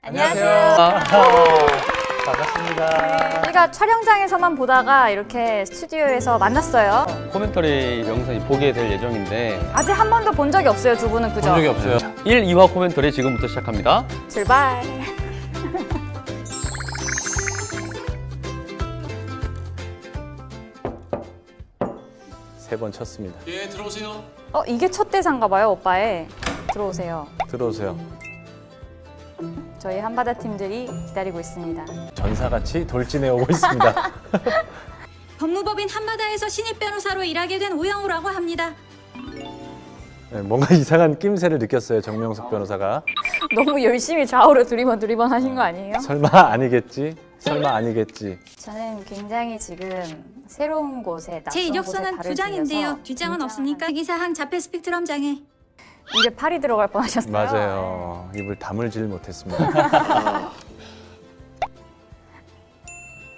안녕하세요. 반갑습니다. 저희가 촬영장에서만 보다가 이렇게 스튜디오에서 만났어요. 코멘터리 영상이 보게 될 예정인데 아직 한 번도 본 적이 없어요, 두 분은 그죠? 본 적이 없어요. 1, 2화 코멘터리 지금부터 시작합니다. 출발. 세 번 쳤습니다. 예, 들어오세요. 이게 첫 대사인가 봐요, 오빠의. 들어오세요. 들어오세요. 저희 한바다 팀들이 기다리고 있습니다. 전사같이 돌진해 오고 있습니다. 법무법인 한바다에서 신입 변호사로 일하게 된 오영우라고 합니다. 네, 뭔가 이상한 낌새를 느꼈어요, 정명석 변호사가. 너무 열심히 좌우로 두리번 하신 거 아니에요? 설마 아니겠지? 설마 아니겠지? 저는 굉장히 지금 새로운 곳에 낯선 제 곳에 이력서는 발을 두 장인데요. 들여서 뒷장은 없습니까? 기사항 자폐 스펙트럼 장애. 입에 팔이 들어갈 뻔하셨어요. 맞아요. 입을 다물질 못했습니다.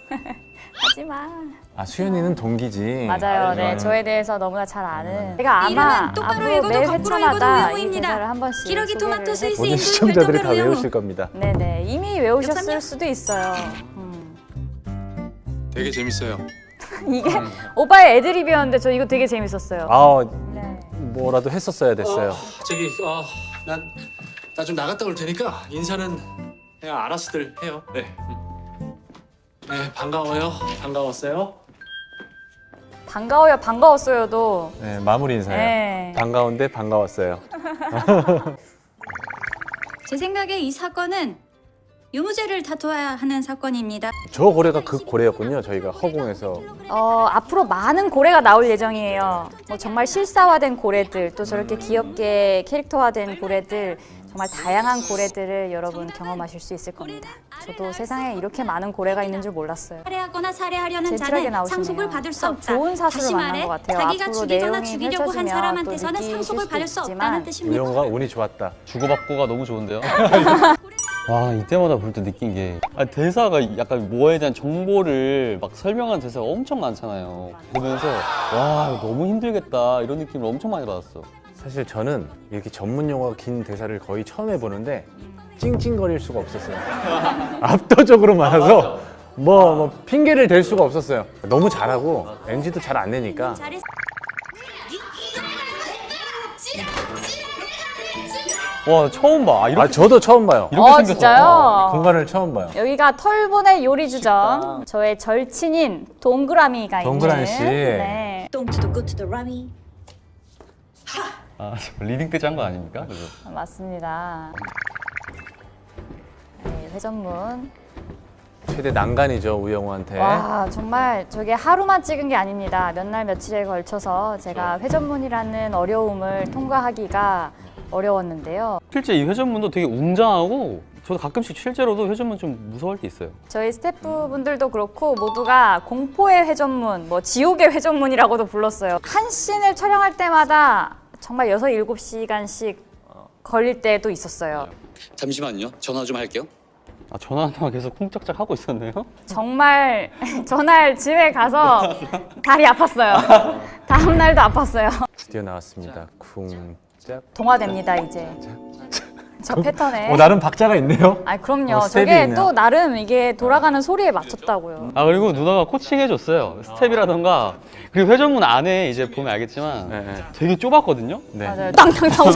하지 마. 아, 수연이는 동기지. 맞아요. 네, 저에 대해서 너무나 잘 아는. 제가 아마 이름은 똑바로 앞으로 읽어도 매 거꾸로 읽어도 회차마다 이 오영우입니다. 대사를 한 번씩 기러기 토마토 소개를 스위스 모든 인도 시청자들이 다 별똥별 외우실 오영우. 겁니다. 네네, 이미 외우셨을 역삼년? 수도 있어요. 되게 재밌어요. 이게 오빠의 애드립이었는데 저 이거 되게 재밌었어요. 아, 네. 뭐라도 했었어야 됐어요. 저기, 나 좀 나갔다 올 테니까 인사는 그냥 알아서들 해요. 네. 네, 반가워요. 반가웠어요. 반가웠어요도. 네, 마무리 인사요. 네. 반가운데 반가웠어요. 제 생각에 이 사건은 유무죄를 다투어야 하는 사건입니다. 저 고래가 그 고래였군요. 저희가 허공에서. 앞으로 많은 고래가 나올 예정이에요. 뭐 정말 실사화된 고래들, 또 저렇게 귀엽게 캐릭터화된 고래들, 정말 다양한 고래들을 여러분 경험하실 수 있을 겁니다. 저도 세상에 이렇게 많은 고래가 있는 줄 몰랐어요. 살해하거나 살해하려는 젠틀하게 자는 나오시네요. 상속을 받을 수 참 없다. 좋은 사수를 다시 만난 말해 것 같아요. 자기가 앞으로 죽이거나 내용이 죽이려고 한 펼쳐지면 사람한테서는 또 느끼실 상속을 수도 받을 수 있겠지만 없다는 뜻입니다. 우영우가 운이 좋았다. 주고받고가 너무 좋은데요? 와, 이때마다 볼 때 느낀 게 대사가 약간 뭐에 대한 정보를 막 설명하는 대사가 엄청 많잖아요. 보면서 와, 이거 너무 힘들겠다 이런 느낌을 엄청 많이 받았어. 사실 저는 이렇게 전문 용어 긴 대사를 거의 처음 해보는데 찡찡거릴 수가 없었어요. 압도적으로 많아서 뭐 핑계를 댈 수가 없었어요. 너무 잘하고 NG도 잘 안 내니까. 잘했... 와, 처음 봐. 이렇게 저도 처음 봐요. 이렇게 생겼어. 진짜요? 공간을 처음 봐요. 여기가 털보네 요리주점. 저의 절친인 동그라미가 동그라미 있는. 씨. 네. Don't to the good to the rummy. 아, 리딩 때지 한 거 아닙니까? 그죠? 맞습니다. 네, 회전문. 최대 난간이죠, 우영우한테. 와, 정말 저게 하루만 찍은 게 아닙니다. 몇 날 며칠에 걸쳐서 제가 회전문이라는 어려움을 통과하기가 어려웠는데요. 실제 이 회전문도 되게 웅장하고 저도 가끔씩 실제로도 회전문 좀 무서울 때 있어요. 저희 스태프분들도 그렇고 모두가 공포의 회전문, 뭐 지옥의 회전문이라고도 불렀어요. 한 씬을 촬영할 때마다 정말 6, 7시간씩 걸릴 때도 있었어요. 잠시만요. 전화 좀 할게요. 아, 전화만 계속 쿵짝짝 하고 있었네요. 정말 전날 집에 가서 다리 아팠어요. 다음 날도 아팠어요. 드디어 나왔습니다. 쿵짝. 동화됩니다 이제. 저 패턴에. 나름 박자가 있네요. 아 그럼요. 스텝이 저게 있네요. 또 나름 이게 돌아가는 소리에 맞췄다고요. 아, 그리고 누나가 코칭해줬어요. 스텝이라던가. 그리고 회전문 안에 이제 보면 알겠지만 네. 되게 좁았거든요. 네. 맞아요. 땅땅땅.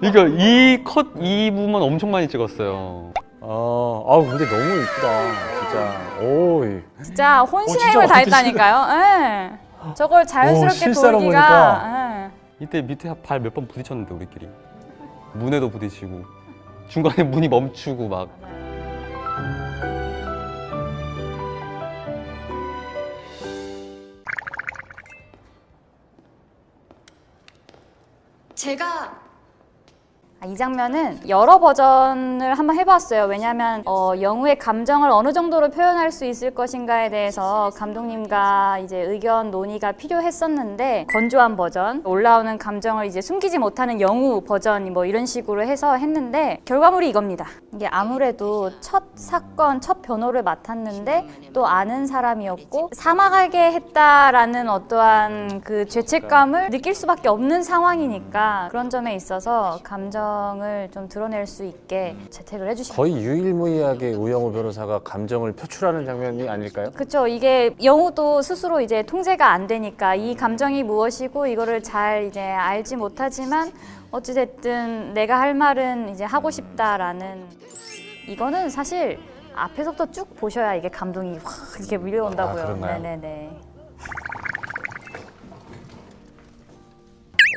그러니까 이 부분 엄청 많이 찍었어요. 근데 너무 이쁘다. 진짜. 오이. 진짜 혼신의 진짜 힘을 어떻게 다했다니까요. 예. 저걸 자연스럽게 실사로 돌기가. 예. 이때 밑에 발 몇 번 부딪혔는데 우리끼리. 문에도 부딪히고 중간에 문이 멈추고 막. 제가 이 장면은 여러 버전을 한번 해봤어요. 왜냐하면 영우의 감정을 어느 정도로 표현할 수 있을 것인가에 대해서 감독님과 이제 의견 논의가 필요했었는데 건조한 버전, 올라오는 감정을 이제 숨기지 못하는 영우 버전 뭐 이런 식으로 해서 했는데 결과물이 이겁니다. 이게 아무래도 첫 사건, 첫 변호를 맡았는데 또 아는 사람이었고 사망하게 했다라는 어떠한 그 죄책감을 느낄 수밖에 없는 상황이니까 그런 점에 있어서 감정 감정을 좀 드러낼 수 있게 재택을 해주시고 거의 유일무이하게 우영우 변호사가 감정을 표출하는 장면이 아닐까요? 그렇죠. 이게 영우도 스스로 이제 통제가 안 되니까 이 감정이 무엇이고 이거를 잘 이제 알지 못하지만 어찌됐든 내가 할 말은 이제 하고 싶다라는 이거는 사실 앞에서부터 쭉 보셔야 이게 감동이 확 이렇게 밀려온다고요. 아, 그런가요? 네네네.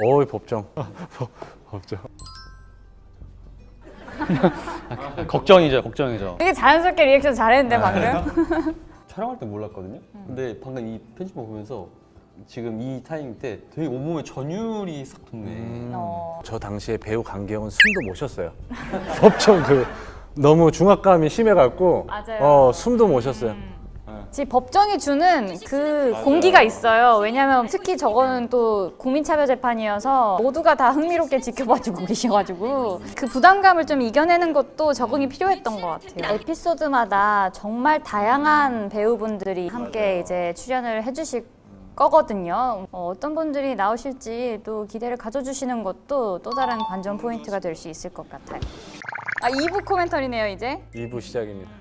어이 법정. 법정. 걱정이죠. 되게 자연스럽게 리액션 잘했는데 방금. 촬영할 때 몰랐거든요. 근데 방금 이 편집을 보면서 지금 이 타이밍 때 되게 온몸에 전율이 싹 돋네. 저 당시에 배우 강기영은 숨도 못 쉬었어요. 법정 너무 중압감이 심해갖고 맞아요. 숨도 못 쉬었어요. 지금 법정이 주는 그 공기가 있어요. 왜냐하면 특히 저거는 또 국민차별재판이어서 모두가 다 흥미롭게 지켜봐주고 계셔가지고 그 부담감을 좀 이겨내는 것도 적응이 필요했던 것 같아요. 에피소드마다 정말 다양한 배우분들이 함께 이제 출연을 해주실 거거든요. 어떤 분들이 나오실지 또 기대를 가져주시는 것도 또 다른 관전 포인트가 될 수 있을 것 같아요. 2부 코멘터리네요 이제. 2부 시작입니다.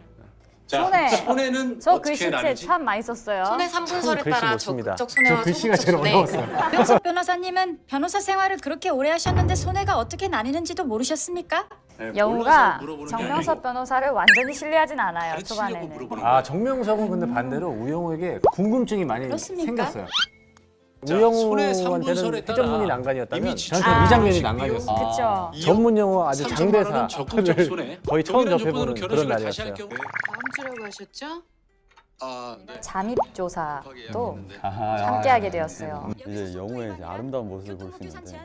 자, 손에. 손에는 저 어떻게 글씨체 나뉘지? 참 맛있었어요. 손의 3분설에 글씨 따라 좋습니다. 적극적 손해와 저 글씨가 소극적 제일 손해. 어려웠어요. 명석 변호사님은 변호사 생활을 그렇게 오래 하셨는데 손해가 어떻게 나뉘는지도 모르셨습니까? 네, 몰라서 영우가 물어보는 게 정명섭 아니고 변호사를 완전히 신뢰하진 않아요. 가르치려고 초반에는. 물어보는 아 거예요. 정명석은 근데 반대로 우영우에게 궁금증이 많이 그렇습니까? 생겼어요. 자, 손의 삼분설에 우영우한테는 따라 회전문이 난간이었다면 이미 저한테는 이 장면이 난간이었어요. 그쵸. 전문 용어 아주 3천만 장대사 원은 적극적 손해. 거의 처음 동일한 접해보는 조건으로 그런 결혼식을 다시 할 날이었어요. 경우에 다음 주라고 하셨죠? 아, 네. 잠입조사도 아, 함께하게 되었어요. 이제 영우의 이제 아름다운 모습을 볼 수 있는데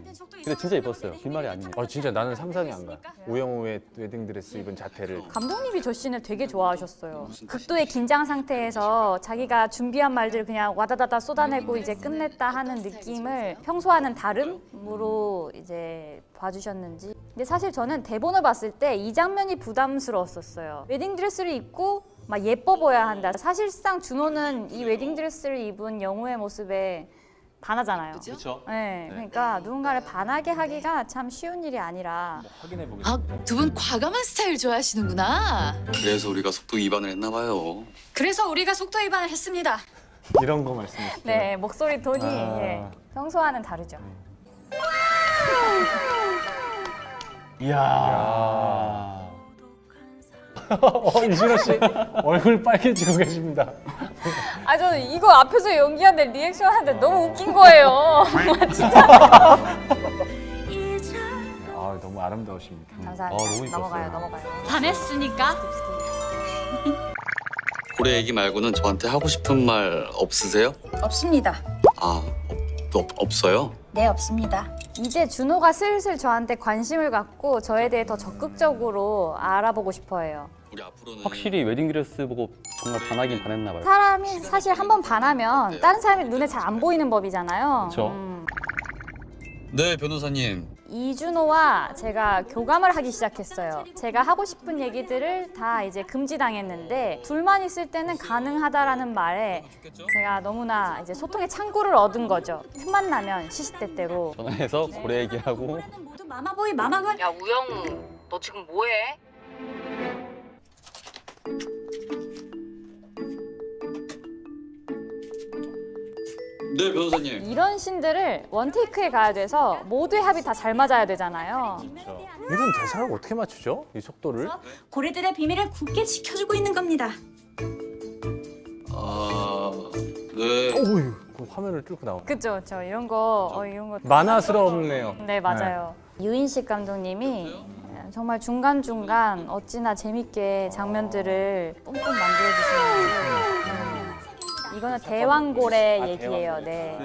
근데 진짜 예뻤어요. 빈말이 아닙니다. 진짜 나는 상상이 안 가. 우영우의 웨딩드레스 입은 자태를. 감독님이 저 씬을 되게 좋아하셨어요. 극도의 긴장 상태에서 자기가 준비한 말들을 그냥 와다다다 쏟아내고 이제 끝냈다 하는 느낌을 평소와는 다름으로 이제 봐주셨는지. 근데 사실 저는 대본을 봤을 때 이 장면이 부담스러웠었어요. 웨딩드레스를 입고 막 예뻐 보여야 한다. 사실상 준호는 이 웨딩드레스를 입은 영우의 모습에 반하잖아요. 그렇죠. 네, 그러니까 누군가를 반하게 하기가 참 쉬운 일이 아니라 확인해 보겠습니다. 아, 두 분 과감한 스타일 좋아하시는구나. 그래서 우리가 속도 위반을 했나 봐요. 그래서 우리가 속도 위반을 했습니다. 이런 거 말씀하시죠. 네 목소리 톤이 아. 예, 평소와는 다르죠. 이야. 이진호 씨 얼굴 빨개지고 계십니다. 아 저는 이거 앞에서 연기하는데 리액션 하는데 너무 웃긴 거예요. 너무 아름다우십니다. 감사합니다. 너무 이뻤어요. 넘어가요. 반했으니까 고래 얘기 말고는 저한테 하고 싶은 말 없으세요? 없습니다. 아, 없어요? 네, 없습니다. 이제 준호가 슬슬 저한테 관심을 갖고 저에 대해 더 적극적으로 알아보고 싶어해요. 우리 앞으로는 확실히 웨딩드레스 보고 정말 반하긴 반했나 봐요. 사람이 사실 한 번 반하면 다른 사람이 눈에 잘 안 보이는 법이잖아요. 그쵸. 네, 변호사님. 이준호와 제가 교감을 하기 시작했어요. 제가 하고 싶은 얘기들을 다 이제 금지당했는데 둘만 있을 때는 가능하다라는 말에 제가 너무나 이제 소통의 창구를 얻은 거죠. 틈만 나면 시시때때로. 전화해서 고래 얘기하고 올해는 모두 마마보이 마마걸. 야, 우영우, 너 지금 뭐해? 네, 변호사님. 이런 씬들을 원테이크에 가야 돼서 모두의 합이 다 잘 맞아야 되잖아요. 이런 대사를 어떻게 맞추죠? 이 속도를? 고래들의 비밀을 굳게 지켜주고 있는 겁니다. 아, 네. 어우, 그 화면을 뚫고 나오네. 그쵸, 이런 거, 이런 거. 만화스럽네요. 네, 맞아요. 유인식 감독님이 정말 중간중간 어찌나 재밌게 장면들을 뿜뿜 만들어주시는지. 이거는 대왕고래 얘기예요, 네.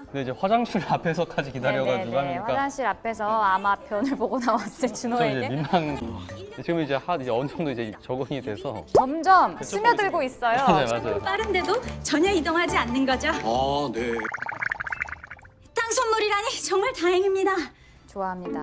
근데 이제 화장실 앞에서까지 기다려가지고 하니까 화장실 앞에서 아마 변을 보고 나왔을 좀 이제 준호에게 민망. 지금 이제 이제 어느 정도 이제 적응이 돼서 점점 스며들고 있어요. 맞아요. 빠른데도 전혀 이동하지 않는 거죠. 아, 네. 땅 선물이라니 정말 다행입니다. 좋아합니다.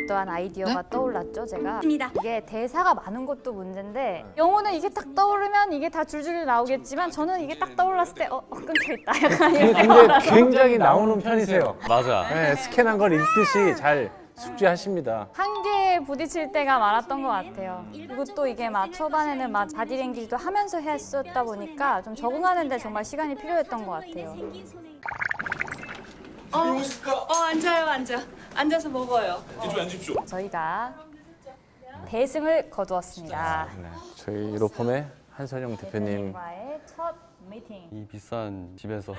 어떠한 아이디어가 떠올랐죠, 제가? 입니다. 이게 대사가 많은 것도 문제인데 영호는 이게 딱 떠오르면 이게 다 줄줄 나오겠지만 저는 이게 딱 떠올랐을 때 끊겨있다 약간 이런 근데 굉장히 나오는 편이세요. 맞아. 네, 스캔한 걸 읽듯이 잘 숙지하십니다. 한계에 부딪힐 때가 많았던 것 같아요. 그리고 또 이게 막 초반에는 막 바디랭귀지도 하면서 했었다 보니까 좀 적응하는데 정말 시간이 필요했던 것 같아요. 앉아서 먹어요. 저희가 대승을 거두었습니다. 네, 저희 로펌의 한선영 대표님 대표님과의 첫 미팅. 이 비싼 집에서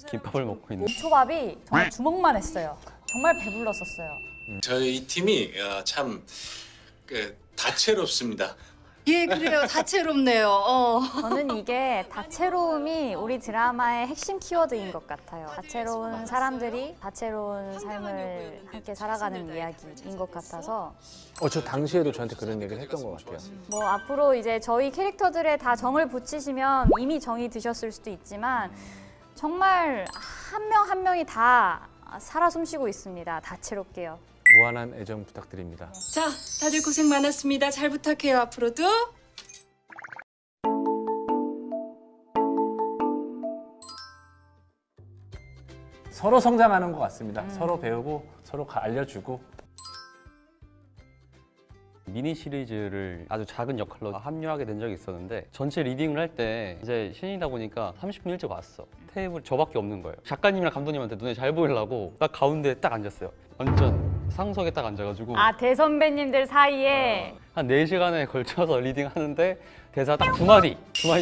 김밥을 먹고 있는. 초밥이 정말 주먹만 했어요. 정말 배불렀었어요. 저희 팀이 참 다채롭습니다. 예, 그래요. 다채롭네요. 저는 이게 다채로움이 우리 드라마의 핵심 키워드인 것 같아요. 다채로운 사람들이 다채로운 삶을 함께 살아가는 이야기인 것 같아서 저 당시에도 저한테 그런 얘기를 했던 것 같아요. 뭐 앞으로 이제 저희 캐릭터들에 다 정을 붙이시면 이미 정이 드셨을 수도 있지만 정말 한 명 한 명이 다 살아 숨쉬고 있습니다. 다채롭게요. 무한한 애정 부탁드립니다. 자, 다들 고생 많았습니다. 잘 부탁해요, 앞으로도. 서로 성장하는 것 같습니다. 서로 배우고 서로 알려주고. 미니 시리즈를 아주 작은 역할로 합류하게 된 적이 있었는데 전체 리딩을 할 때 이제 신인이다 보니까 30분 일찍 왔어. 테이블 저밖에 없는 거예요. 작가님이랑 감독님한테 눈에 잘 보이려고 딱 가운데에 딱 앉았어요. 완전 상석에 딱 앉아가지고 아 대선배님들 사이에 한 4시간에 걸쳐서 리딩하는데 대사 딱 두 마디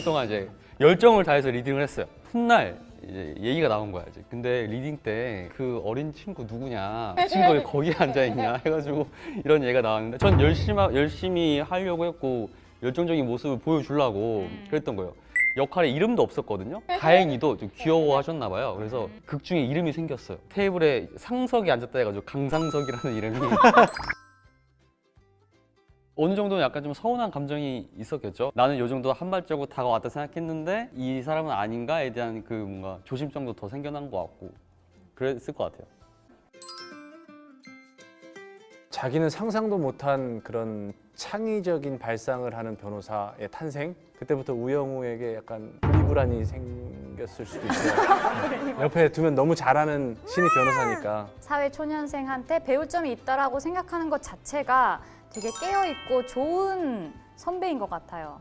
동안 이제 열정을 다해서 리딩을 했어요. 훗날 이제 얘기가 나온 거야 이제. 근데 리딩 때 그 어린 친구 누구냐, 그 친구 왜 거기에 앉아 있냐 해가지고 이런 얘기가 나왔는데 전 열심히 하려고 했고 열정적인 모습을 보여주려고 그랬던 거예요. 역할에 이름도 없었거든요. 다행히도 좀 귀여워하셨나 봐요. 그래서 극 중에 이름이 생겼어요. 테이블에 상석이 앉았다 해가지고 강상석이라는 이름이. 어느 정도는 약간 좀 서운한 감정이 있었겠죠. 나는 요 정도 한 발자국 다가왔다 생각했는데 이 사람은 아닌가에 대한 그 뭔가 조심성도 더 생겨난 것 같고 그랬을 것 같아요. 자기는 상상도 못한 그런 창의적인 발상을 하는 변호사의 탄생. 그때부터 우영우에게 약간 비브란이 생겼을 수도 있어요. 옆에 두면 너무 잘하는 신입 변호사니까. 사회 초년생한테 배울 점이 있다라고 생각하는 것 자체가 되게 깨어있고 좋은 선배인 것 같아요.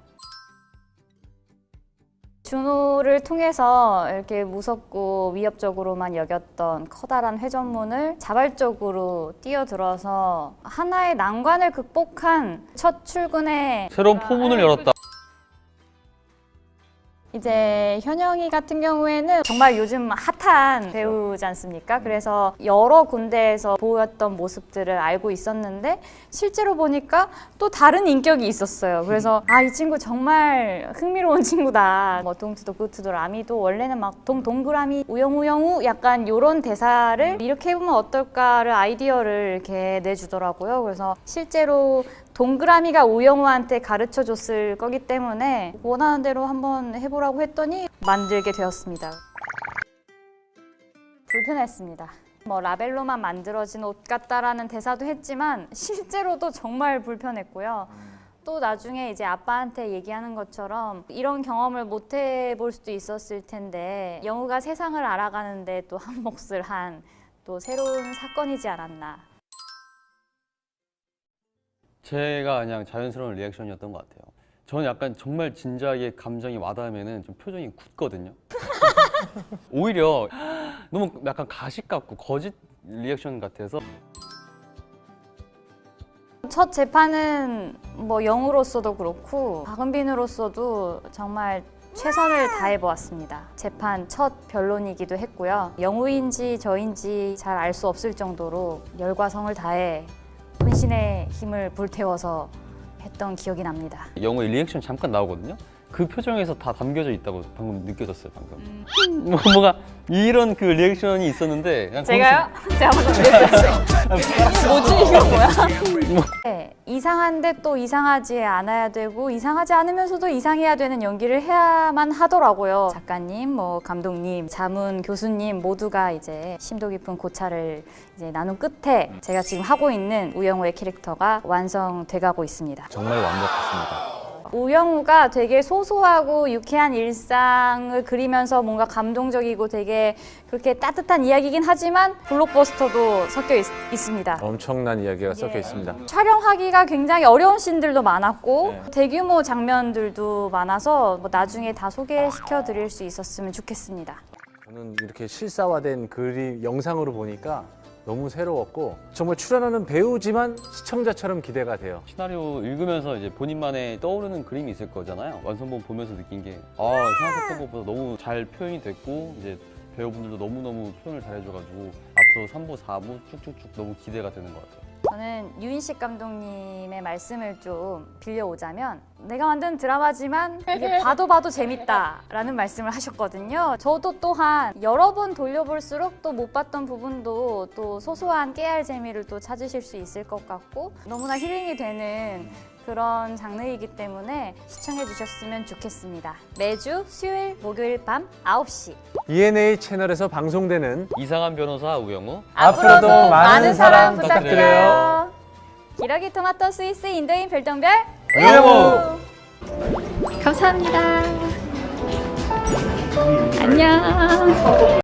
준호를 통해서 이렇게 무섭고 위협적으로만 여겼던 커다란 회전문을 자발적으로 뛰어들어서 하나의 난관을 극복한 첫 출근에 새로운 포문을 열었다. 이제 현영이 같은 경우에는 정말 요즘 핫한 배우지 않습니까? 그래서 여러 군데에서 보였던 모습들을 알고 있었는데 실제로 보니까 또 다른 인격이 있었어요. 그래서 이 친구 정말 흥미로운 친구다. 뭐 동투도 구투도 라미도 원래는 막 동그라미 우영우 약간 요런 대사를 이렇게 해보면 어떨까를 아이디어를 이렇게 내주더라고요. 그래서 실제로 동그라미가 우영우한테 가르쳐줬을 거기 때문에 원하는 대로 한번 해보라고 했더니 만들게 되었습니다. 불편했습니다. 뭐 라벨로만 만들어진 옷 같다라는 대사도 했지만 실제로도 정말 불편했고요. 또 나중에 이제 아빠한테 얘기하는 것처럼 이런 경험을 못 해볼 수도 있었을 텐데 영우가 세상을 알아가는데 또 한 몫을 한 또 새로운 사건이지 않았나. 제가 그냥 자연스러운 리액션이었던 것 같아요. 저는 약간 정말 진지하게 감정이 와닿으면은 좀 표정이 굳거든요. 오히려 너무 약간 가식 같고 거짓 리액션 같아서. 첫 재판은 뭐 영우로서도 그렇고 박은빈으로서도 정말 최선을 다해보았습니다. 재판 첫 변론이기도 했고요. 영우인지 저인지 잘 알 수 없을 정도로 열과 성을 다해 혼신의 힘을 불태워서 했던 기억이 납니다. 영어의 리액션 잠깐 나오거든요. 그 표정에서 다 담겨져 있다고 방금 느껴졌어요. 방금 뭔가 이런 그 리액션이 있었는데 그냥 제가요? 제가 방금 느꼈어요. 뭐지 이거 뭐야? 네, 이상한데 또 이상하지 않아야 되고 이상하지 않으면서도 이상해야 되는 연기를 해야만 하더라고요. 작가님, 뭐 감독님, 자문 교수님 모두가 이제 심도 깊은 고찰을 이제 나눈 끝에 제가 지금 하고 있는 우영우의 캐릭터가 완성돼가고 있습니다. 정말 완벽했습니다. 우영우가 되게 소소하고 유쾌한 일상을 그리면서 뭔가 감동적이고 되게 그렇게 따뜻한 이야기이긴 하지만 블록버스터도 섞여 있습니다. 엄청난 이야기가 섞여 예. 있습니다. 촬영하기가 굉장히 어려운 씬들도 많았고 네. 대규모 장면들도 많아서 뭐 나중에 다 소개시켜 드릴 수 있었으면 좋겠습니다. 저는 이렇게 실사화된 그림 영상으로 보니까 너무 새로웠고 정말 출연하는 배우지만 시청자처럼 기대가 돼요. 시나리오 읽으면서 이제 본인만의 떠오르는 그림이 있을 거잖아요. 완성본 보면서 느낀 게 생각했던 것보다 너무 잘 표현이 됐고 이제 배우분들도 너무너무 표현을 잘해줘가지고 앞으로 3부, 4부 쭉쭉쭉 너무 기대가 되는 것 같아요. 저는 유인식 감독님의 말씀을 좀 빌려오자면 내가 만든 드라마지만 이게 봐도 재밌다라는 말씀을 하셨거든요. 저도 또한 여러 번 돌려볼수록 또 못 봤던 부분도 또 소소한 깨알 재미를 또 찾으실 수 있을 것 같고 너무나 힐링이 되는 그런 장르이기 때문에 시청해 주셨으면 좋겠습니다. 매주 수요일, 목요일 밤 9시 ENA 채널에서 방송되는 이상한 변호사 우영우 앞으로도 많은 사랑 부탁드려요. 기러기 토마토 스위스 인도인 별똥별 우영우! 감사합니다. 안녕.